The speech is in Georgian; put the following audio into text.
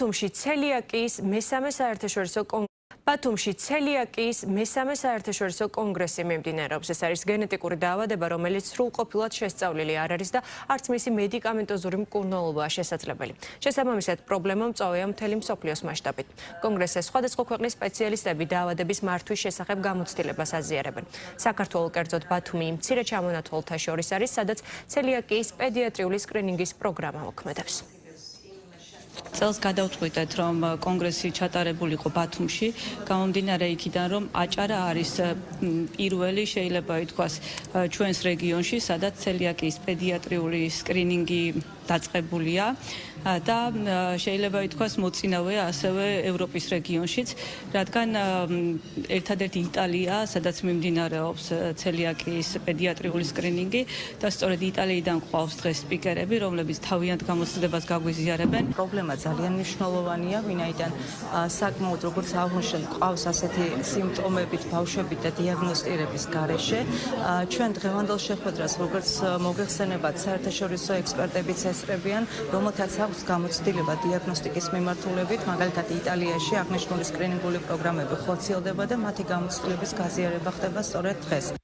ბათუმში ცელიაკიის მესამე საერთაშორისო კონგრესი მიმდინარეობს. ეს არის გენეტიკური დაავადება, რომელიც სრულყოფილად შესწავლილი არ არის და არც მისი მედიკამენტოზური მკურნალობაა შესაძლებელი. შესაბამისად, პრობლემა მწვავეა მთელი მსოფლიოს მასშტაბით. კონგრესზე სხვადასხვა ქვეყნის სპეციალისტები დაავადების მართვის შესახებ გამოცდილებას აზიარებენ. საქართველო, კერძოდ ბათუმი იმ მცირე ჩამონათვალთა შორის არის, სადაც ცელიაკიის პედიატრიული სკრინინგის პროგრამა მოქმედებს. წელს გადავწყვიტეთ, რომ კონგრესი ჩატარებულიყო ბათუმში, გამომდინარე იქიდან, რომ აჭარა არის პირველი, შეიძლება ითქვას, ჩვენს რეგიონში, სადაც ცელიაკიის პედიატრიული სკრინინგი დაწყებულია და შეიძლება ითქვას მოწინავეა ასევე ევროპის რეგიონშიც, რადგან ერთადერთი იტალია, სადაც მიმდინარეობს ცელიაკიის პედიატრიული სკრინინგი და სწორედ იტალიიდან ყავს დღეს სპიკერები, რომლებიც თავიანთ გამოცდილებას გაგვიზიარებენ. პრობლემა ძალიან მნიშვნელოვანია, ვინაიდან საკმაოდ როგორც აღვნიშნეთ, ყავს ასეთი სიმპტომებით ბავშვებით და დიაგნოსტირების გარეშე. ჩვენ დღევანდელ შეხვედრას, როგორც მოგეხსენებათ, საერთაშორისო ექსპერტებიც ესწრებიან, რომელთაც აქვს გამოცდილება დიაგნოსტიკის მიმართულებით, მაგალითად იტალიაში აღნიშნული სკრინინგული პროგრამები ხორციელდება და მათი გამოცდილების გაზიარება ხდება სწორედ დღეს.